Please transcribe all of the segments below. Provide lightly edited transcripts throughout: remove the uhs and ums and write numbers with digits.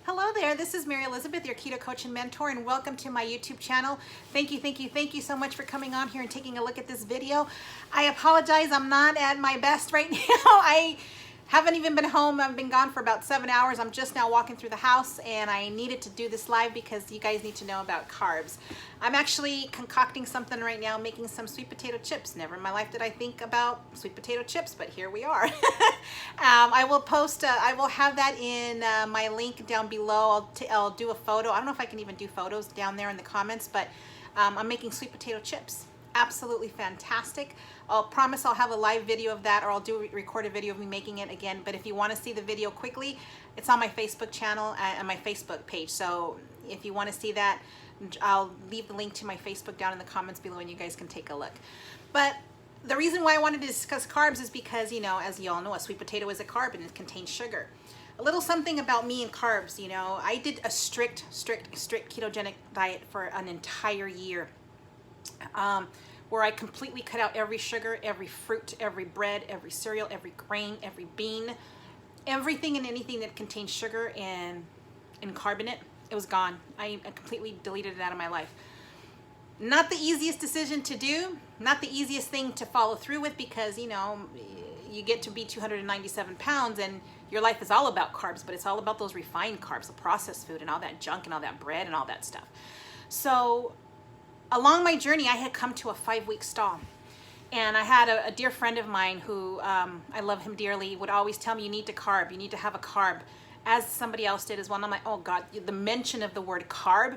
Hello there, this is Mary Elizabeth, your keto coach and mentor, and welcome to my YouTube channel. Thank you so much for coming on here and taking a look at this video. I apologize, I'm not at my best right now. I haven't even been home. I've been gone for about 7 hours. I'm just now walking through the house, and I needed to do this live because you guys need to know about carbs. I'm actually concocting something right now, making some sweet potato chips. Never in my life did I think about sweet potato chips, but here we are. I will have that in my link down below. I'll do a photo. I don't know if I can even do photos down there in the comments, but I'm making sweet potato chips. Absolutely fantastic. I'll promise I'll have a live video of that, or I'll record a video of me making it again. But if you want to see the video quickly, it's on my Facebook channel and my Facebook page. So if you want to see that, I'll leave the link to my Facebook down in the comments below and you guys can take a look. But the reason why I wanted to discuss carbs is because, you know, as you all know, a sweet potato is a carb and it contains sugar. A little something about me and carbs, you know, I did a strict ketogenic diet for an entire year. Where I completely cut out every sugar, every fruit, every bread, every cereal, every grain, every bean, everything and anything that contains sugar and carbonate. It was gone. I completely deleted it out of my life. Not the easiest decision to do, not the easiest thing to follow through with, because, you know, you get to be 297 pounds and your life is all about carbs, but it's all about those refined carbs, the processed food and all that junk and all that bread and all that stuff. So along my journey, I had come to a 5-week stall, and I had a dear friend of mine who, I love him dearly, would always tell me, you need to carb, you need to have a carb, as somebody else did as well. And I'm like, oh God, the mention of the word carb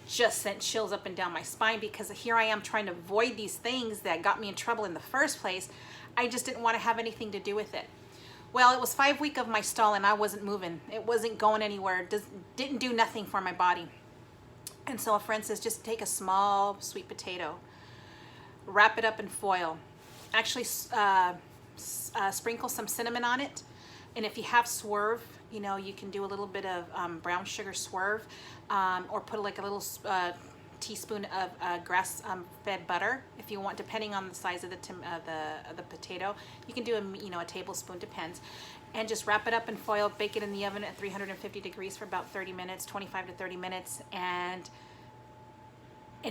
just sent chills up and down my spine, because here I am trying to avoid these things that got me in trouble in the first place. I just didn't want to have anything to do with it. Well, it was 5 weeks of my stall and I wasn't moving. It wasn't going anywhere. Didn't do nothing for my body. And so a friend says, just take a small sweet potato, wrap it up in foil, actually sprinkle some cinnamon on it. And if you have swerve, you know, you can do a little bit of brown sugar swerve, or put like a little teaspoon of grass-fed butter if you want, depending on the size of the potato. You can do a tablespoon, depends. And just wrap it up in foil, bake it in the oven at 350 degrees for about 30 minutes, 25 to 30 minutes, and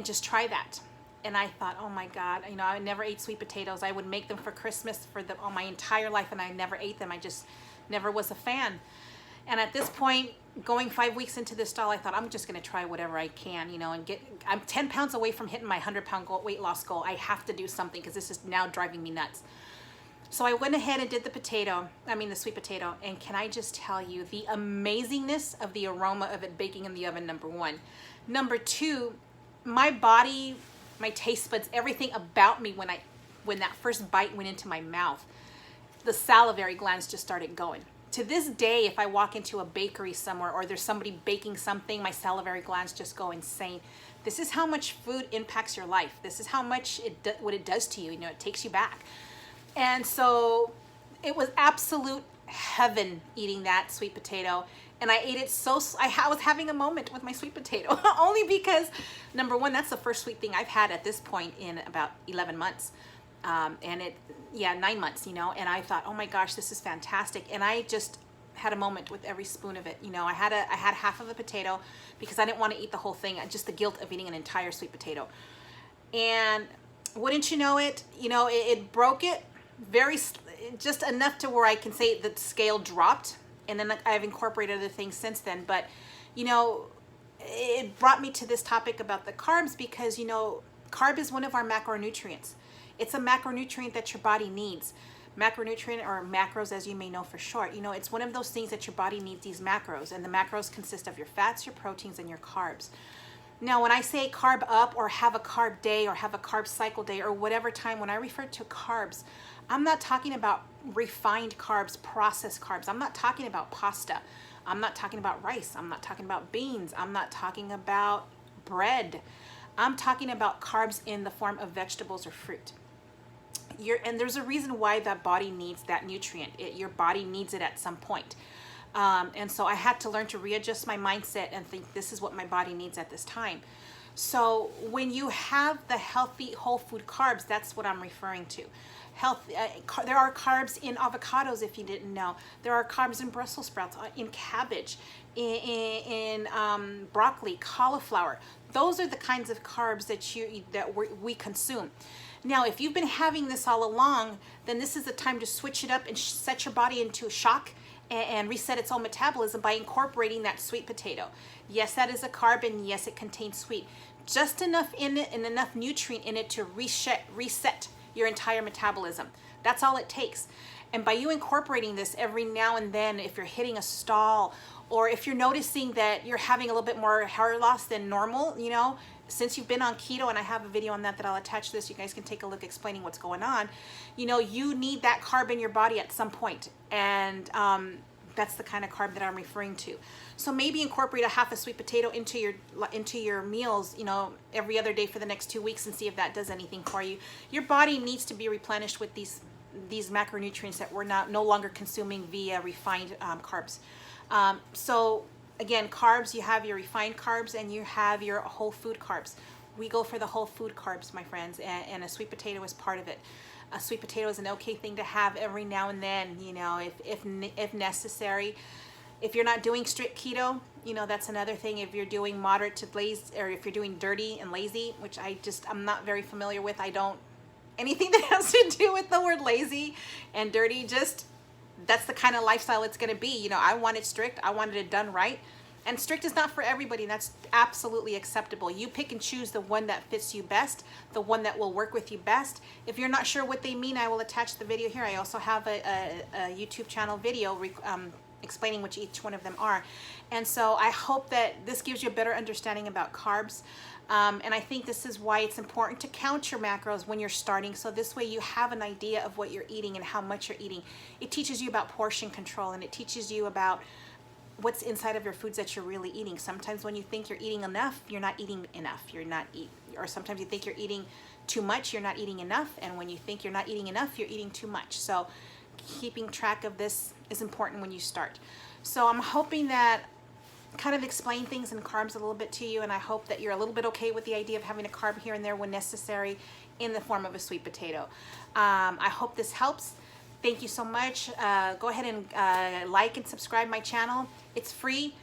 just try that. And I thought, oh my God, you know, I never ate sweet potatoes. I would make them for Christmas all my entire life, and I never ate them. I just never was a fan. And at this point, going 5 weeks into this stall, I thought, I'm just gonna try whatever I can, you know, and I'm 10 pounds away from hitting my 100-pound weight loss goal. I have to do something because this is now driving me nuts. So I went ahead and did the sweet potato, and can I just tell you the amazingness of the aroma of it baking in the oven, number one. Number two, my body, my taste buds, everything about me when that first bite went into my mouth, the salivary glands just started going. To this day, if I walk into a bakery somewhere or there's somebody baking something, my salivary glands just go insane. This is how much food impacts your life. This is how much what it does to you. You know, it takes you back. And so it was absolute heaven eating that sweet potato. And I ate it I was having a moment with my sweet potato, only because, number one, that's the first sweet thing I've had at this point in about 11 months. 9 months, you know, and I thought, oh my gosh, this is fantastic. And I just had a moment with every spoon of it. You know, I had half of a potato because I didn't want to eat the whole thing, just the guilt of eating an entire sweet potato. And wouldn't you know it, you know, it broke it just enough to where I can say the scale dropped. And then I've incorporated other things since then. But, you know, it brought me to this topic about the carbs because, you know, carb is one of our macronutrients. It's a macronutrient that your body needs. Macronutrient, or macros as you may know for short. You know, it's one of those things that your body needs, these macros. And the macros consist of your fats, your proteins, and your carbs. Now, when I say carb up or have a carb day or have a carb cycle day or whatever time, when I refer to carbs, I'm not talking about refined carbs, processed carbs. I'm not talking about pasta. I'm not talking about rice. I'm not talking about beans. I'm not talking about bread. I'm talking about carbs in the form of vegetables or fruit. And there's a reason why that body needs that nutrient. Your body needs it at some point. And so I had to learn to readjust my mindset and think this is what my body needs at this time. So when you have the healthy whole food carbs, that's what I'm referring to. There are carbs in avocados, if you didn't know. There are carbs in Brussels sprouts, in cabbage, in broccoli, cauliflower. Those are the kinds of carbs that we consume. Now, if you've been having this all along, then this is the time to switch it up and set your body into shock and reset its own metabolism by incorporating that sweet potato. Yes, that is a carb, and yes, it contains sweet. Just enough in it and enough nutrient in it to reset your entire metabolism. That's all it takes. And by you incorporating this every now and then, if you're hitting a stall, or if you're noticing that you're having a little bit more hair loss than normal, you know, since you've been on keto, and I have a video on that I'll attach to this, you guys can take a look explaining what's going on. You know, you need that carb in your body at some point, and that's the kind of carb that I'm referring to. So maybe incorporate a half a sweet potato into your meals, you know, every other day for the next 2 weeks, and see if that does anything for you. Your body needs to be replenished with these macronutrients that we're no longer consuming via refined carbs. So again, carbs, you have your refined carbs and you have your whole food carbs. We go for the whole food carbs, my friends, and a sweet potato is part of it. A sweet potato is an okay thing to have every now and then, you know, if necessary. If you're not doing strict keto, you know, that's another thing. If you're doing moderate to lazy, or if you're doing dirty and lazy, which I'm not very familiar with. I don't, anything that has to do with the word lazy and dirty, just, that's the kind of lifestyle it's going to be. You know, I want it strict. I wanted it done right. And strict is not for everybody, and that's absolutely acceptable. You pick and choose the one that fits you best, the one that will work with you best. If you're not sure what they mean, I will attach the video here. I also have a YouTube channel video explaining which each one of them are. And so I hope that this gives you a better understanding about carbs. And I think this is why it's important to count your macros when you're starting. So this way you have an idea of what you're eating and how much you're eating. It teaches you about portion control, and it teaches you about what's inside of your foods that you're really eating. Sometimes when you think you're eating enough, you're not eating enough. Or sometimes you think you're eating too much, you're not eating enough. And when you think you're not eating enough, you're eating too much. So keeping track of this is important when you start. So I'm hoping that kind of explain things in carbs a little bit to you, and I hope that you're a little bit okay with the idea of having a carb here and there when necessary in the form of a sweet potato. I hope this helps. Thank you so much. Go ahead and like and subscribe my channel. It's free.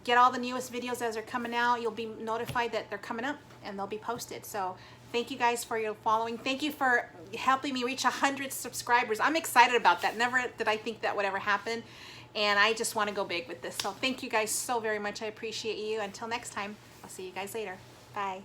Get all the newest videos as they're coming out. You'll be notified that they're coming up and they'll be posted. So thank you guys for your following. Thank you for helping me reach 100 subscribers. I'm excited about that. Never did I think that would ever happen. And I just want to go big with this. So thank you guys so very much. I appreciate you. Until next time, I'll see you guys later. Bye.